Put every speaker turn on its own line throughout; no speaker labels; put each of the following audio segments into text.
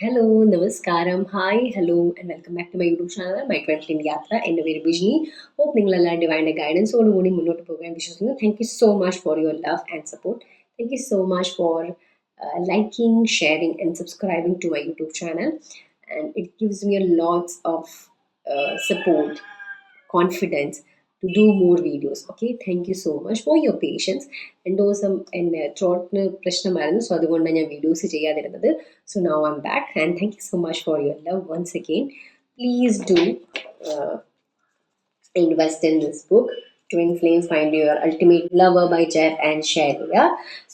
Hello, നമസ്കാരം. Hi, hello and welcome back to my YouTube channel my ട്വൻറ്റിൻ യാത്ര. എൻ്റെ പേര് ബിജിനി. ഹോപ്പ് നിങ്ങളെല്ലാം ഡിവൈൻ്റെ ഗൈഡൻസോടുകൂടി മുന്നോട്ട് പോകാൻ വിശ്വസിക്കുന്നു. Thank you so much for your love and support. Thank you so much four liking, sharing and subscribing to my YouTube channel. And it gives me a lots of support, confidence to do more videos. Okay, thank you so much for your patience. എന്തോ എൻ്റെ ത്രോട്ടിന് പ്രശ്നമായിരുന്നു, so അതുകൊണ്ടാണ് ഞാൻ videos ചെയ്യാതിരുന്നത്. So now I'm back and thank you so much for your love once again. Please do invest in this book, Twin Flames Find Your Ultimate Lover by Jeff and Sharia.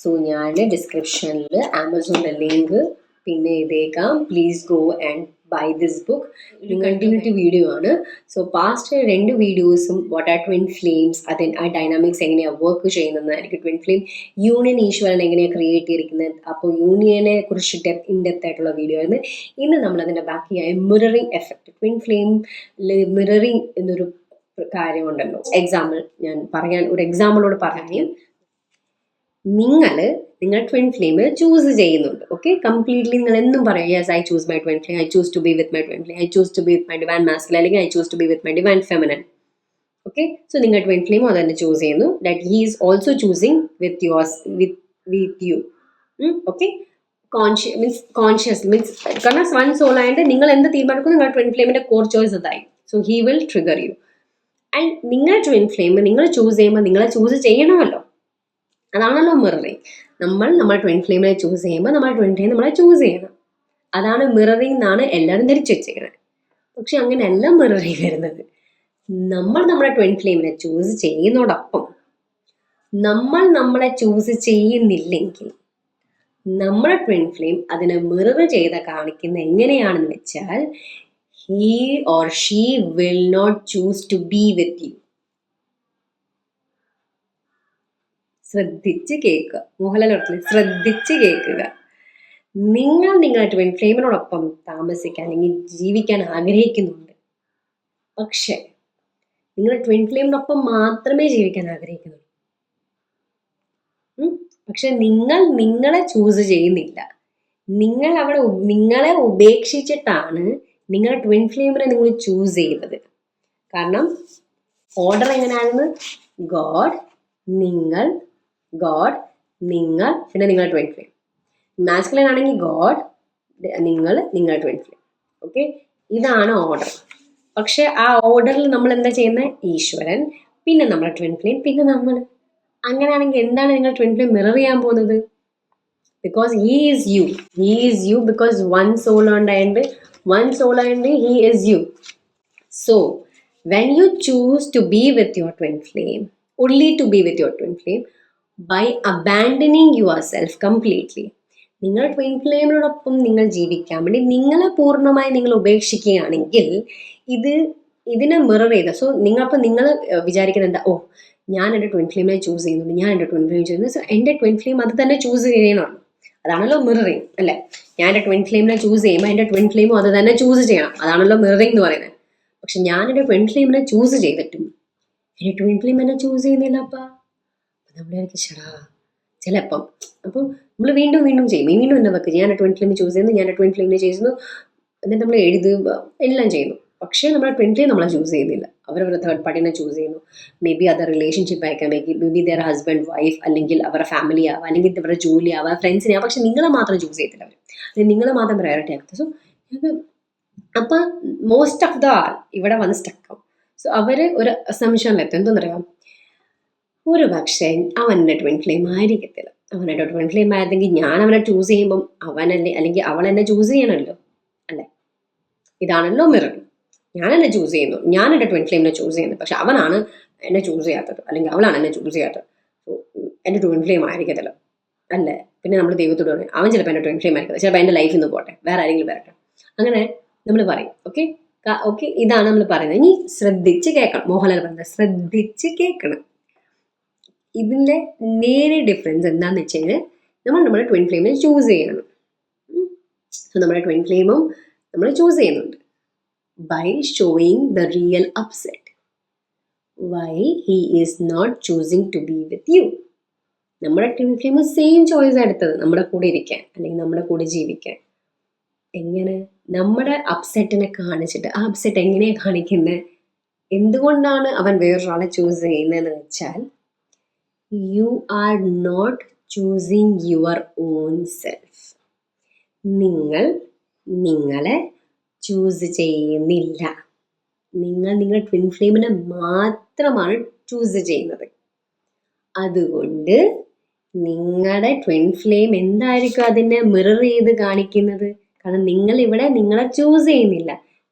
So ഞാൻ ഡിസ്ക്രിപ്ഷനിൽ ആമസോണിൻ്റെ link പിന്നെ ഇതേക്കാം. Please go and buy this book. ഒരു continuity video ആണ്. So past 2 വീഡിയോസും what are twin flames, ആ dynamics എങ്ങനെയാണ് വർക്ക് ചെയ്യുന്നത്, എനിക്ക് ട്വിൻ ഫ്ലെയിം യൂണിയൻ ഈശ്വരൻ എങ്ങനെയാണ് ക്രിയേറ്റ് ചെയ്തിരിക്കുന്നത്, അപ്പോൾ യൂണിയനെ കുറിച്ച് ഇൻഡെപ്ത് ആയിട്ടുള്ള വീഡിയോ ആയിരുന്നു. ഇന്ന് നമ്മളതിൻ്റെ ബാക്കിയായ മിററിംഗ് എഫക്റ്റ്, ട്വിൻ ഫ്ലെയിമിൽ മിററിംഗ് എന്നൊരു കാര്യമുണ്ടല്ലോ. ഞാൻ പറയാൻ ഒരു എക്സാമ്പിളോട് പറയാൻ, നിങ്ങൾ ട്വിൻ ഫ്ലെയിം ചൂസ് ചെയ്യുന്നുണ്ട്. ഓക്കെ, കംപ്ലീറ്റ്ലി നിങ്ങൾ എന്നും പറയും yes I choose my twin flame, I choose to be with my twin flame, I choose to be with my divine masculine, അല്ലെങ്കിൽ I choose to be with my divine feminine. Okay, so നിങ്ങൾ twin flame അത് തന്നെ choose ചെയ്യുന്നു. That he is also choosing with you. Okay, conscious means കാരണം one soul ആയിട്ട് നിങ്ങൾ എന്ത് തീരുമാനിക്കും, നിങ്ങൾ ട്വിൻ ഫ്ലെയിമിന്റെ കോർ ചോയ്സ് അതായി. So he will trigger you. And നിങ്ങളുടെ ട്വിൻ ഫ്ലെയിം നിങ്ങൾ ചൂസ് ചെയ്യുമ്പോൾ നിങ്ങളെ ചൂസ് ചെയ്യണമല്ലോ. അതാണല്ലോ മിററിങ്. നമ്മുടെ ട്വിൻ ഫ്ലെയിമിനെ ചൂസ് ചെയ്യുമ്പോൾ നമ്മുടെ ട്വിൻ ഫ്ലെയിം നമ്മളെ ചൂസ് ചെയ്യണം. അതാണ് മിററിങ് എന്നാണ് എല്ലാവരും ധരിച്ചു വെച്ചേക്കുന്നത്. പക്ഷെ അങ്ങനെയല്ല മിററിങ് വരുന്നത്. നമ്മുടെ ട്വിൻ ഫ്ലെയിമിനെ ചൂസ് ചെയ്യുന്നതോടൊപ്പം നമ്മളെ ചൂസ് ചെയ്യുന്നില്ലെങ്കിൽ നമ്മുടെ ട്വിൻ ഫ്ലെയിം അതിനെ മിറർ ചെയ്ത് കാണിക്കുന്ന എങ്ങനെയാണെന്ന് വെച്ചാൽ, he or she will not choose to be with you. ശ്രദ്ധിച്ച് കേൾക്കുക. മോഹൻലാൽ ശ്രദ്ധിച്ച് കേൾക്കുക. നിങ്ങളുടെ ട്വിൻ ഫ്ലെയിമിനോടൊപ്പം താമസിക്കാൻ അല്ലെങ്കിൽ ജീവിക്കാൻ ആഗ്രഹിക്കുന്നുണ്ട്. പക്ഷെ നിങ്ങൾ ട്വിൻ ഫ്ലെയിമിനൊപ്പം മാത്രമേ ജീവിക്കാൻ ആഗ്രഹിക്കുന്നുള്ളൂ. പക്ഷെ നിങ്ങളെ ചൂസ് ചെയ്യുന്നില്ല. നിങ്ങളെ ഉപേക്ഷിച്ചിട്ടാണ് നിങ്ങളുടെ ട്വിൻ ഫ്ലെയിമിനെ നിങ്ങൾ ചൂസ് ചെയ്യുന്നത്. കാരണം ഓർഡർ എങ്ങനെയാണെന്ന്, ഗോഡ്, നിങ്ങൾ, പിന്നെ നിങ്ങളുടെ ട്വിൻ ഫ്ലെയിം. മാസ്കുലിൻ ആണെങ്കിൽ ഗോഡ്, നിങ്ങളുടെ ട്വിൻ ഫ്ലെയിം. ഓക്കെ, ഇതാണ് ഓർഡർ. പക്ഷെ ആ ഓർഡറിൽ നമ്മൾ എന്താ ചെയ്യുന്നത്, ഈശ്വരൻ, പിന്നെ നമ്മുടെ ട്വിൻ ഫ്ലെയിം, പിന്നെ നമ്മൾ. അങ്ങനെയാണെങ്കിൽ എന്താണ് നിങ്ങൾ ട്വിൻ ഫ്ലെയിം മിറർ ചെയ്യാൻ പോകുന്നത്? Because he is you because one soul ഉണ്ടായിട്ട് he is you. So when you choose to be with your twin flame, only to be with your twin flame, by abandoning yourself completely, നിങ്ങൾ twin ഫ്ലെയിമിനോടൊപ്പം നിങ്ങൾ ജീവിക്കാൻ വേണ്ടി നിങ്ങളെ പൂർണ്ണമായി നിങ്ങൾ ഉപേക്ഷിക്കുകയാണെങ്കിൽ ഇതിനെ mirror ചെയ്ത. സോ നിങ്ങൾ വിചാരിക്കുന്നത് എന്താ, ഞാൻ എൻ്റെ ട്വിൻ ഫ്ലെയിമിനെ ചൂസ് ചെയ്യുന്നുണ്ട്, ഞാൻ എൻ്റെ ട്വിൻ ഫ്ലെയിം ചെയ്യുന്നു. സോ എൻ്റെ ട്വിൻ ഫ്ലെയിം അത് തന്നെ ചൂസ് ചെയ്യണം. അതാണല്ലോ മിററിങ്, അല്ലേ? ഞാൻ എൻ്റെ ട്വിൻ ഫ്ലെയിമിനെ ചൂസ് ചെയ്യുമ്പോൾ എൻ്റെ ട്വിൻ ഫ്ലെയിമും അത് തന്നെ ചൂസ് ചെയ്യണം. അതാണല്ലോ മിററിങ് എന്ന് പറയുന്നത്. പക്ഷെ ഞാൻ എൻ്റെ ട്വിൻ ഫ്ലെയിമിനെ ചൂസ് ചെയ്തിട്ടും എൻ്റെ ട്വിൻ ഫ്ലെയിം എന്നെ ചൂസ് ചെയ്യുന്നില്ലപ്പാ. നമ്മളായിരിക്കും ചിലപ്പം അപ്പം നമ്മൾ വീണ്ടും ചെയ്യും. വീണ്ടും എന്താ വെക്കുക, ഞാൻ ട്വിൻ ഫ്ലെയിം ചൂസ് ചെയ്യുന്നു, ഞാൻ ട്വിൻ ഫ്ലെയിമിനെ ചെയ്യുന്നു, എന്നിട്ട് നമ്മൾ എഴുതുക എല്ലാം ചെയ്യുന്നു. പക്ഷേ നമ്മുടെ ട്വിൻ ഫ്ലെയിം നമ്മളെ ചൂസ് ചെയ്യുന്നില്ല. അവരവരുടെ തേർഡ് പാർട്ടിനെ ചൂസ് ചെയ്യുന്നു. മേ ബി അത് റിലേഷൻഷിപ്പ് ആയിരിക്കാം, may be there husband wife, അല്ലെങ്കിൽ അവരുടെ ഫാമിലി ആവാം, അല്ലെങ്കിൽ അവരുടെ ജോലി ആവാം, ഫ്രണ്ട്സിനെ ആവാം. പക്ഷെ നിങ്ങളെ മാത്രം ചൂസ് ചെയ്യത്തില്ല അവർ, അല്ലെങ്കിൽ നിങ്ങളെ മാത്രം പ്രയോറിറ്റി ആക്കുന്നത്. സോ അപ്പം മോസ്റ്റ് ഓഫ് ദ ആൾ ഇവിടെ വന്ന് സ്റ്റക്കാവും. സോ അവർ ഒരു അസംഷനിലെത്തും. എന്തെന്നറിയാം, ഒരു പക്ഷേ അവൻ്റെ ട്വിൻ ഫ്ലെയിം ആയിരിക്കത്തില്ല. അവൻ്റെ ട്വിൻ ഫ്ലെയിം ആയിരുന്നെങ്കിൽ ഞാൻ അവനെ ചൂസ് ചെയ്യുമ്പം അവനല്ലേ അല്ലെങ്കിൽ അവൾ എന്നെ ചൂസ് ചെയ്യണമല്ലോ, അല്ലേ? ഇതാണല്ലോ മിറർ. ഞാൻ എന്നെ ചൂസ് ചെയ്യുന്നു, ഞാൻ എൻ്റെ ട്വിൻ ഫ്ലെയിമിനെ ചൂസ് ചെയ്യുന്നു. പക്ഷെ അവനാണ് എന്നെ ചൂസ് ചെയ്യാത്തത്, അല്ലെങ്കിൽ അവളാണ് എന്നെ ചൂസ് ചെയ്യാത്തത്. എൻ്റെ ട്വിൻ ഫ്ലെയിം ആയിരിക്കത്തില്ല, അല്ലേ? പിന്നെ നമ്മൾ ദൈവത്തോട് പറയും, അവൻ ചിലപ്പോൾ എൻ്റെ ട്വിൻ ഫ്ലെയിം ആയിരിക്കത്തില്ല, ചിലപ്പോൾ എൻ്റെ ലൈഫിൽ നിന്ന് പോട്ടെ, വേറെ ആരെങ്കിലും വരട്ടെ, അങ്ങനെ നമ്മൾ പറയും. ഓക്കെ, ഇതാണ് നമ്മൾ പറയുന്നത്. ഇനി ശ്രദ്ധിച്ച് കേൾക്കണം. മോഹൻലാൽ പറഞ്ഞത് ശ്രദ്ധിച്ച് കേൾക്കണം. ഇതിൻ്റെ നേരെ ഡിഫറൻസ് എന്താണെന്ന് വെച്ച് കഴിഞ്ഞാൽ, നമ്മുടെ ട്വിൻ ഫ്ലെയിമിനെ ചൂസ് ചെയ്യണം. സോ നമ്മുടെ ട്വിൻ ഫ്ലെയിമും നമ്മൾ ചൂസ് ചെയ്യുന്നുണ്ട് by showing the real upset why he is not choosing to be with you. നമ്മുടെ ട്വിൻ ഫ്ലെയിം സെയിം ചോയ്സ് എടുത്തത് നമ്മുടെ കൂടെ ഇരിക്കാൻ അല്ലെങ്കിൽ നമ്മുടെ കൂടെ ജീവിക്കാൻ. എങ്ങനെ? നമ്മുടെ അപ്സെറ്റിനെ കാണിച്ചിട്ട്, ആ അപ്സെറ്റ് എങ്ങനെയാണ് കാണിക്കുന്നത്? എന്തുകൊണ്ടാണ് അവൻ വേറൊരാളെ ചൂസ് ചെയ്യുന്നതെന്ന് വെച്ചാൽ, you are not choosing your own self. നിങ്ങൾ നിങ്ങളെ ചൂസ് ചെയ്യുന്നില്ല. നിങ്ങൾ നിങ്ങളുടെ ട്വിൻ ഫ്ലെയിമിനെ മാത്രമാണ് ചൂസ് ചെയ്യുന്നത്. അതുകൊണ്ട് നിങ്ങളുടെ ട്വിൻ ഫ്ലെയിം എന്തായിരിക്കും അതിനെ മിറർ ചെയ്ത് കാണിക്കുന്നത്? കാരണം നിങ്ങൾ ഇവിടെ നിങ്ങളെ ചൂസ് ചെയ്യുന്നില്ല.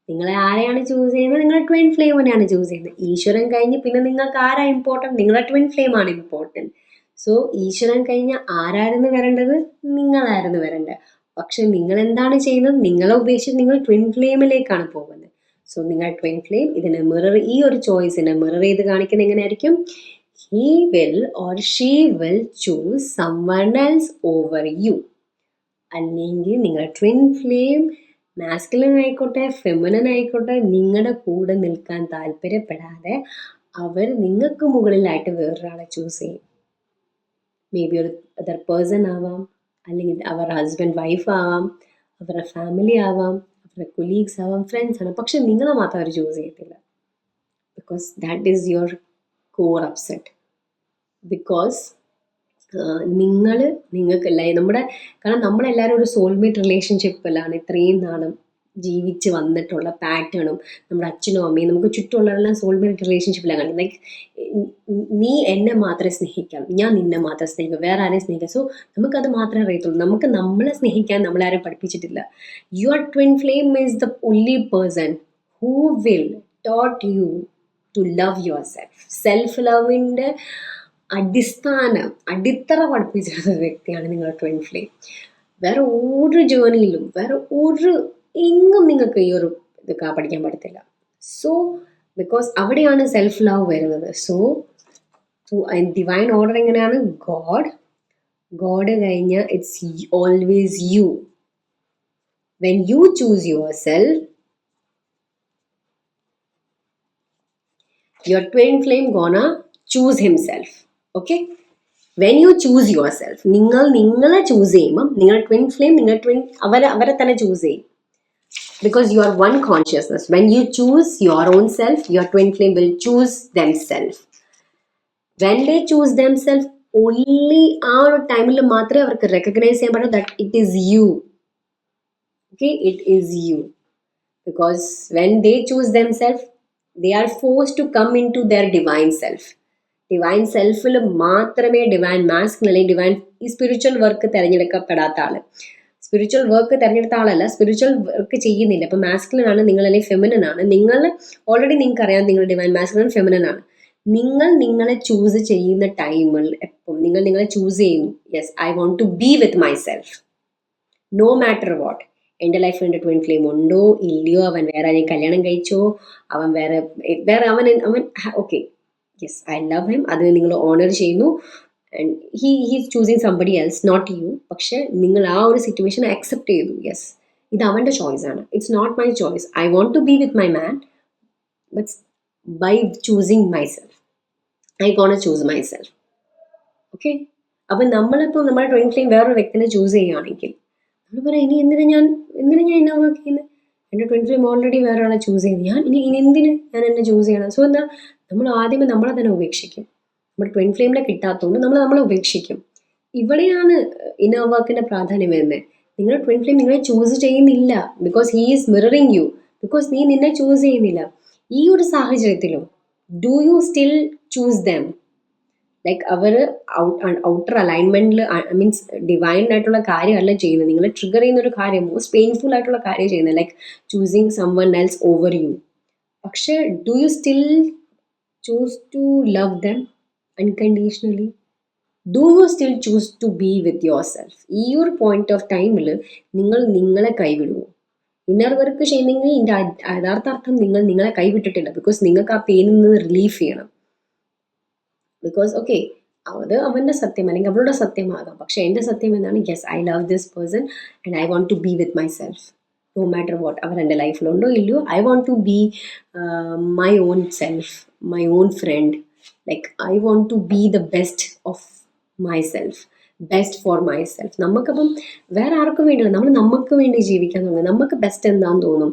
നിങ്ങളെ ആരെയാണ് ചൂസ് ചെയ്യുന്നത്? നിങ്ങളുടെ ട്വിൻ ഫ്ലെയിമിനെയാണ് ചൂസ് ചെയ്യുന്നത്. ഈശ്വരൻ കഴിഞ്ഞ് പിന്നെ നിങ്ങൾക്ക് ആരാ ഇമ്പോർട്ടൻറ്റ്? നിങ്ങളുടെ ട്വിൻ ഫ്ലെയിം ആണ് ഇമ്പോർട്ടൻറ്റ്. സോ ഈശ്വരൻ കഴിഞ്ഞ് ആരായിരുന്നു വരേണ്ടത്? നിങ്ങളായിരുന്നു വരേണ്ടത്. പക്ഷെ നിങ്ങൾ എന്താണ് ചെയ്യുന്നത്? നിങ്ങളെ ഉപേക്ഷിച്ച് നിങ്ങൾ ട്വിൻ ഫ്ലെയിമിലേക്കാണ് പോകുന്നത്. സോ നിങ്ങൾ ട്വിൻ ഫ്ലെയിം ഇതിനെ മിറർ, ഈ ഒരു ചോയ്സിനെ മിറർ ചെയ്ത് കാണിക്കുന്നത് എങ്ങനെയായിരിക്കും? he will or she will choose someone else over you. അല്ലെങ്കിൽ നിങ്ങളുടെ ട്വിൻ ഫ്ലെയിം മാസ്കുലിൻ ആയിക്കോട്ടെ ഫെമിനിൻ ആയിക്കോട്ടെ നിങ്ങളുടെ കൂടെ നിൽക്കാൻ താല്പര്യപ്പെടാതെ അവർ നിങ്ങൾക്ക് മുകളിലായിട്ട് വേറൊരാളെ ചൂസ് ചെയ്യും. മേ ബി ഒരു അതർ പേഴ്സൺ ആവാം, അല്ലെങ്കിൽ അവർ ഹസ്ബൻഡ് വൈഫ് ആവാം, അവരുടെ ഫാമിലി ആവാം, അവരുടെ കൊലീഗ്സ് ആവാം, ഫ്രണ്ട്സ് ആണ്. പക്ഷെ നിങ്ങളെ മാത്രം അവർ ചൂസ് ചെയ്യത്തില്ല. Because that is your core upset. Because നിങ്ങൾക്കല്ല കാരണം നമ്മളെല്ലാവരും ഒരു സോൾമേറ്റ് റിലേഷൻഷിപ്പിലാണ് ഇത്രയും നാളും ജീവിച്ച് വന്നിട്ടുള്ള പാറ്റേണും നമ്മുടെ അച്ഛനും അമ്മയും നമുക്ക് ചുറ്റുമുള്ളവരെല്ലാം സോൾമേറ്റ് റിലേഷൻഷിപ്പിലാണ് കാണിക്കുന്നത്. ലൈക്ക് നീ എന്നെ മാത്രമേ സ്നേഹിക്കാം, ഞാൻ നിന്നെ മാത്രമേ സ്നേഹിക്കും, വേറെ ആരെയും സ്നേഹിക്കാം. സോ നമുക്കത് മാത്രമേ അറിയത്തുള്ളൂ. നമുക്ക് നമ്മളെ സ്നേഹിക്കാൻ നമ്മളാരും പഠിപ്പിച്ചിട്ടില്ല. Your twin flame is the only person who will taught you to love your self. Self ലവിൻ്റെ അടിത്തറ പഠിപ്പിച്ചിരുന്ന വ്യക്തിയാണ് നിങ്ങളുടെ ട്വിൻ ഫ്ലെയിം. വേറെ ഒരു ജേർണിയിലും എങ്ങും നിങ്ങൾക്ക് ഈ ഒരു ഇത് പഠിക്കാൻ പറ്റത്തില്ല. സോ ബിക്കോസ് അവിടെയാണ് സെൽഫ് ലവ് വരുന്നത്. സോ ഡിവൈൻ ഓർഡർ എങ്ങനെയാണ്? ഗോഡ് കഴിഞ്ഞ് it's always you. When you choose your self, your twin flame gonna choose himself. Okay, when you choose your self, നിങ്ങളെ ചൂസ് ചെയ്യുമ്പം നിങ്ങളുടെ ട്വിൻ ഫ്ലെയിം അവരെ തന്നെ choose ചെയ്യും. Because you are one consciousness. When you choose your own self, your twin flame will choose themself. When they choose themself, only ആ ഒരു ടൈമിൽ മാത്രമേ അവർക്ക് റെക്കഗ്നൈസ് ചെയ്യാൻ പറ്റൂ that it is you. Okay, it is you. Because when they choose themself, they are forced to come into their divine self. Divine സെൽഫിൽ മാത്രമേ divine masculine അല്ലെങ്കിൽ ഡിവൈൻ ഈ സ്പിരിച്വൽ വർക്ക് തിരഞ്ഞെടുക്കപ്പെടാത്ത ആള്, സ്പിരിച്വൽ വർക്ക് തിരഞ്ഞെടുത്ത ആളല്ല, സ്പിരിച്വൽ വർക്ക് ചെയ്യുന്നില്ല. ഇപ്പം മാസ്കിൻ ആണ് നിങ്ങൾ അല്ലെങ്കിൽ ഫെമിനിൻ ആണ് നിങ്ങൾ, ഓൾറെഡി നിങ്ങൾക്ക് അറിയാം നിങ്ങൾ ഡിവൈൻ മാസ്കിൻ ഫെമിനിൻ ആണ്. നിങ്ങളെ ചൂസ് ചെയ്യുന്ന ടൈമിൽ എപ്പം നിങ്ങളെ ചൂസ് ചെയ്യുന്നു, yes I want to be with my self no matter what. എൻ്റെ ലൈഫിൽ എൻ്റെ ട്വിൻ ഫ്ലെയിം ഉണ്ടോ ഇല്ലയോ, അവൻ വേറെ ആരെയും കല്യാണം കഴിച്ചോ, അവൻ വേറെ അവൻ okay, yes I love him, അത് നിങ്ങൾ ഓണർ ചെയ്യുന്നു. And he's choosing somebody else not you. പക്ഷെ നിങ്ങൾ ആ ഒരു സിറ്റുവേഷൻ അക്സെപ്റ്റ് ചെയ്തു. യെസ്, ഇത് അവൻ്റെ ചോയ്സ് ആണ്, it's not my choice. I want to be with my man, but by choosing myself I gonna choose myself. Okay, അപ്പം നമ്മളിപ്പോൾ നമ്മുടെ ട്വിൻ ഫ്ലെയിം വേറൊരു വ്യക്തിനെ ചൂസ് ചെയ്യുകയാണെങ്കിൽ നമ്മൾ പറയാം, ഇനി എന്തിനാ ഞാൻ എന്നെ വർക്ക് ചെയ്യുന്നത്? എൻ്റെ ട്വിൻ ഫ്ലെയിം ഓൾറെഡി വേറെ ആളെ ചൂസ് ചെയ്യുന്നത്, ഞാൻ ഇനി എന്തിന് ഞാൻ എന്നെ ചൂസ് ചെയ്യണം? സോ എന്താ, നമ്മൾ ആദ്യമേ നമ്മളെ തന്നെ ഉപേക്ഷിക്കും. നമ്മുടെ ട്വിൻ ഫ്ലെയിമിനെ കിട്ടാത്തതുകൊണ്ട് നമ്മളെ ഉപേക്ഷിക്കും. ഇവിടെയാണ് ഇന്നർ വർക്കിൻ്റെ പ്രാധാന്യം വരുന്നത്. നിങ്ങളുടെ ട്വിൻ ഫ്ലെയിം നിങ്ങളെ ചൂസ് ചെയ്യുന്നില്ല, because he is mirroring you, because നീ നിന്നെ ചൂസ് ചെയ്യുന്നില്ല. ഈ ഒരു സാഹചര്യത്തിലും do you still choose them? Like അവർ ഔട്ടർ അലൈൻമെന്റിൽ മീൻസ് ഡിവൈൻ ആയിട്ടുള്ള കാര്യമല്ല ചെയ്യുന്നത്, നിങ്ങളെ ട്രിഗർ ചെയ്യുന്ന ഒരു കാര്യം, മോസ്റ്റ് പെയിൻഫുൾ ആയിട്ടുള്ള കാര്യം ചെയ്യുന്നത്, like choosing someone else over you. പക്ഷേ do you still choose to love them unconditionally? Do you still choose to be with your self? ഈ ഒരു പോയിന്റ് ഓഫ് ടൈമിൽ നിങ്ങളെ കൈവിടുമോ? ഇന്നർ വർക്ക് ചെയ്യുന്നെങ്കിൽ ഇതിൻ്റെ യഥാർത്ഥ അർത്ഥം നിങ്ങളെ കൈവിട്ടിട്ടില്ല. ബിക്കോസ് നിങ്ങൾക്ക് ആ പെയിനിൽ നിന്ന് റിലീഫ് ചെയ്യണം. ബിക്കോസ് ഓക്കെ, അത് അവൻ്റെ സത്യം അല്ലെങ്കിൽ അവളുടെ സത്യമാകാം, പക്ഷെ എൻ്റെ സത്യം എന്താണ്? Yes I love this person and I want to be with my self no matter what. അവർ എൻ്റെ ലൈഫിലുണ്ടോ ഇല്ലയോ, I want to be my own self, my own friend. Like I want to be the best of my self. Best for my self. നമുക്കപ്പം വേറെ ആർക്കും വേണ്ടിയില്ല, നമ്മൾ നമുക്ക് വേണ്ടി ജീവിക്കാൻ തോന്നും, നമുക്ക് ബെസ്റ്റ് എന്താന്ന് തോന്നും.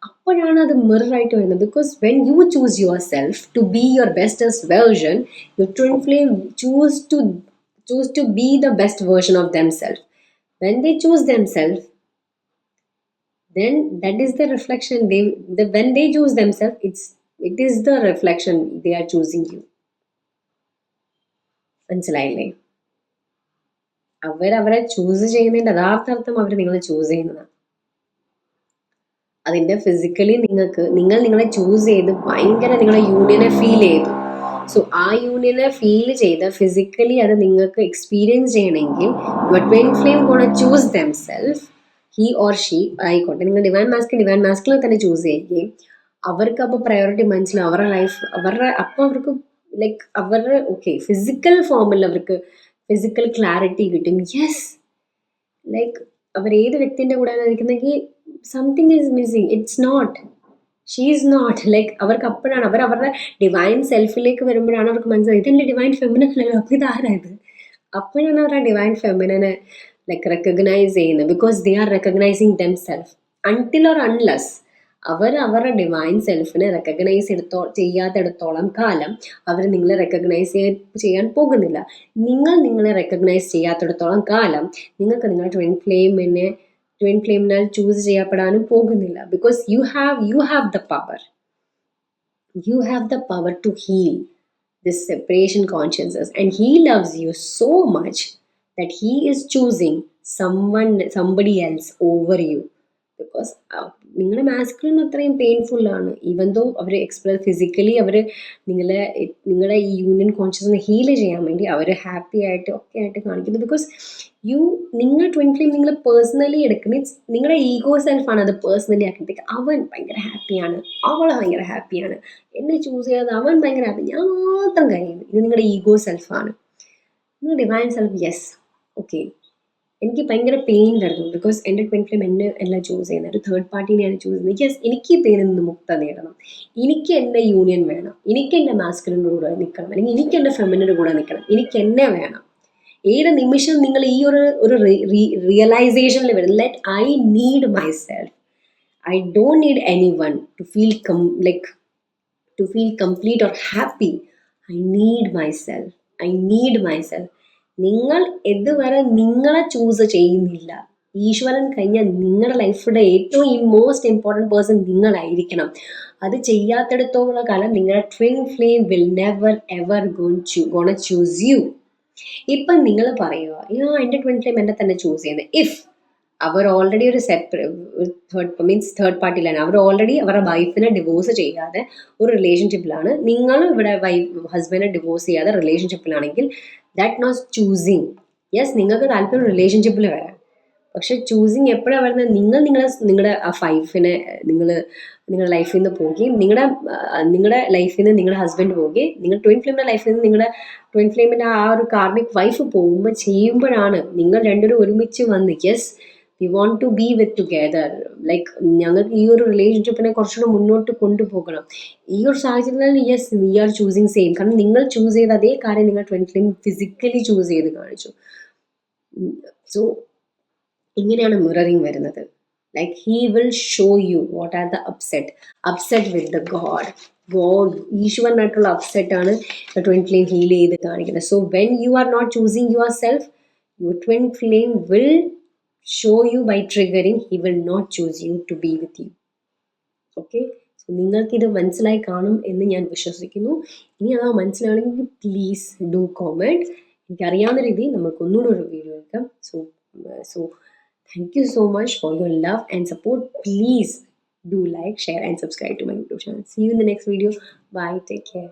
അപ്പോഴാണ് അത് മിററായിട്ട് വരുന്നത്. Because when you choose yourself to be your bestest version, your twin flame choose to be the best version of themselves. When they choose themselves, then that is the reflection. When they choose themselves, it is the reflection they are choosing you. മനസ്സിലായില്ലേ? അവരെ choose ചെയ്യുന്നതിന്റെ യഥാർത്ഥർത്ഥം അവർ നിങ്ങളെ choose ചെയ്യുന്നതാണ്. അതിന്റെ physically നിങ്ങൾ നിങ്ങളെ choose ചെയ്ത് ഭയങ്കര നിങ്ങളെ യൂണിയനെ ഫീൽ ചെയ്തു. സോ ആ യൂണിയനെ ഫീൽ ചെയ്ത് ഫിസിക്കലി അത് നിങ്ങൾക്ക് എക്സ്പീരിയൻസ് ചെയ്യണമെങ്കിൽ your twin flame gonna choose themself, he or she ആയിക്കോട്ടെ. നിങ്ങൾ ഡിവൈൻ മാസ്കിനെ തന്നെ ചൂസ് ചെയ്യുകയും അവർക്ക് അപ്പോൾ പ്രയോറിറ്റി മനസ്സിലാവും. അവരുടെ ലൈഫ് അപ്പോൾ അവർക്ക് ലൈക്ക് അവരുടെ ഫിസിക്കൽ ഫോമിൽ അവർക്ക് ഫിസിക്കൽ ക്ലാരിറ്റി കിട്ടും. യെസ്, ലൈക്ക് അവർ ഏത് വ്യക്തിൻ്റെ കൂടെയാണ് ഇരിക്കുന്നെങ്കിൽ something is missing, it's not, she is not. Like അവർക്ക് അപ്പോഴാണ് അവരുടെ ഡിവൈൻ സെൽഫിലേക്ക് വരുമ്പോഴാണ് അവർക്ക് മനസ്സിലായത് ഇതെൻ്റെ ഡിവൈൻ ഫെമിനൻ അല്ലല്ലോ, അപ്പോൾ ഇതാരായത്. അപ്പോഴാണ് അവർ ആ ഡിവൈൻ ഫെമിനനെ ലൈക്ക് റെക്കഗ്നൈസ് ചെയ്യുന്നത്. Because they are recognising dum self. Until or unless അവരുടെ ഡിവൈൻ സെൽഫിനെ റെക്കഗ്നൈസ് ചെയ്യാത്തിടത്തോളം കാലം അവർ നിങ്ങളെ റെക്കഗ്നൈസ് ചെയ്യാൻ പോകുന്നില്ല. നിങ്ങളെ റെക്കഗ്നൈസ് ചെയ്യാത്തിടത്തോളം കാലം നിങ്ങൾക്ക് നിങ്ങളുടെ ട്വിൻ ഫ്ലെയിമിനാൽ ചൂസ് ചെയ്യപ്പെടാനും പോകുന്നില്ല. Because you have the power to heal this separation consciousness, and he loves you so much that he is choosing somebody else over you. Because നിങ്ങളുടെ മാസ്കുലിൻ അത്രയും പെയിൻഫുള്ളാണ്. ഈവൻ ദോ അവർ physically അവർ നിങ്ങളെ ഈ union കോൺഷ്യസ്നെ heal ചെയ്യാൻ വേണ്ടി അവർ happy ആയിട്ട് ഒക്കെ ആയിട്ട് കാണിക്കുന്നു. ബിക്കോസ് നിങ്ങൾ ട്വിൻ ഫ്ലെയിം നിങ്ങൾ പേഴ്സണലി എടുക്കുന്നത് നിങ്ങളുടെ ഈഗോ സെൽഫാണ് അത് പേഴ്സണലി ആക്കിയിട്ട്. അവൻ ഭയങ്കര ഹാപ്പിയാണ്, അവൾ ഭയങ്കര ഹാപ്പിയാണ്, എന്നെ ചൂസ് ചെയ്യാതെ അവൻ ഭയങ്കര ഹാപ്പി, ഞാൻ മാത്രം കഴിയുന്നു. ഇത് നിങ്ങളുടെ ഈഗോ സെൽഫാണ്. നിങ്ങൾ ഡിവൈൻ സെൽഫ് യെസ് എനിക്ക് ഭയങ്കര പെയിൻ തരുന്നു. ബിക്കോസ് എൻ്റെ ട്വിൻ ഫ്ലെയിം എന്നെ അല്ല ചൂസ് ചെയ്യുന്നത്, ഒരു തേർഡ് പാർട്ടീനെയാണ് ചൂസ് ചെയ്യുന്നത്. യെസ്, എനിക്ക് ഈ പെയിനിൽ നിന്ന് മുക്ത നേടണം, എനിക്ക് എൻ്റെ യൂണിയൻ വേണം, എനിക്ക് എൻ്റെ മാസ്കുലിൻ്റെ കൂടെ നിൽക്കണം, അല്ലെങ്കിൽ എനിക്ക് എൻ്റെ ഫെമിനിൻ്റെ കൂടെ നിൽക്കണം, എനിക്ക് എന്നെ വേണം. ഏത് നിമിഷം നിങ്ങൾ ഈ ഒരു റിയലൈസേഷനിൽ വരും, let I need my self, I don't need any one two feel complete or happy. I need my self. നിങ്ങൾ ഇതുവരെ നിങ്ങളെ ചൂസ് ചെയ്യുന്നില്ല. ഈശ്വരൻ കഴിഞ്ഞാൽ നിങ്ങളുടെ ലൈഫിലെ ഏറ്റവും മോസ്റ്റ് ഇമ്പോർട്ടൻറ്റ് പേഴ്സൺ നിങ്ങളായിരിക്കണം. അത് ചെയ്യാത്തിടത്തോളം കാലം നിങ്ങളുടെ twin flame will never ever gonna choose U. ഇപ്പം നിങ്ങൾ പറയുക എൻ്റെ ട്വിൻ ഫ്ലെയിം എന്നെ തന്നെ ചൂസ് ചെയ്യുന്നത്. ഇഫ് അവർ ഓൾറെഡി ഒരു തേർഡ് പാർട്ടിയിലാണ്, അവർ ഓൾറെഡി അവരുടെ വൈഫിനെ ഡിവോഴ്സ് ചെയ്യാതെ ഒരു റിലേഷൻഷിപ്പിലാണ്, നിങ്ങളും ഇവിടെ ഹസ്ബൻഡിനെ ഡിവോഴ്സ് ചെയ്യാതെ റിലേഷൻഷിപ്പിലാണെങ്കിൽ ദാറ്റ് നോട്ട് ചൂസിങ്. യെസ്, നിങ്ങൾക്ക് താല്പര്യം റിലേഷൻഷിപ്പിൽ വരാം, പക്ഷെ ചൂസിങ് എപ്പോഴാണ് വരുന്നത്? നിങ്ങളുടെ ആ വൈഫിനെ നിങ്ങളുടെ ലൈഫിൽ നിന്ന് പോവുകയും നിങ്ങളുടെ ലൈഫിൽ നിന്ന് നിങ്ങളുടെ ഹസ്ബൻഡ് പോവുകയും നിങ്ങൾ ട്വിൻ ഫ്ലെയിമിൻ്റെ ലൈഫിൽ നിന്ന് നിങ്ങളുടെ ട്വിൻ ഫ്ലെയിമിൻ്റെ ആ ഒരു കാർമിക് വൈഫ് ചെയ്യുമ്പോഴാണ് നിങ്ങൾ രണ്ടുപേരും ഒരുമിച്ച് വന്ന് yes we want to be with together. Like ഞങ്ങൾക്ക് ഈ ഒരു റിലേഷൻഷിപ്പിനെ കുറച്ചുകൂടെ മുന്നോട്ട് കൊണ്ടുപോകണം. ഈ ഒരു സാഹചര്യത്തിൽ yes we R choosing same. കാരണം നിങ്ങൾ ചൂസ് ചെയ്ത അതേ കാര്യം നിങ്ങൾ ട്വിൻ ഫ്ലെയിം ഫിസിക്കലി ചൂസ് ചെയ്ത് കാണിച്ചു. സോ ഇങ്ങനെയാണ് മിററിങ് വരുന്നത്. Like he will show you what are the upset with the God ഈശ്വരനായിട്ടുള്ള അപ്സെറ്റാണ് ട്വിൻ ഫ്ലെയിം ഹീൽ ചെയ്ത് കാണിക്കുന്നത്. So when you are not choosing your self, your twin flame will show you by triggering, he will not choose you to be with you. Okay, so നിങ്ങൾക്കിത് മനസ്സിലായി കാണും എന്ന് ഞാൻ വിശ്വസിക്കുന്നു. ഇനി അതാ മനസ്സിലാണെങ്കിൽ പ്ലീസ് ഡു കോമെൻറ്റ്. എനിക്കറിയാവുന്ന രീതിയിൽ നമുക്ക് ഒന്നുകൂടെ ഒരു വീഡിയോ എടുക്കാം. So thank you so much for your love and support. Please do like, share and subscribe to my YouTube channel. See you in the next video. Bye, take care.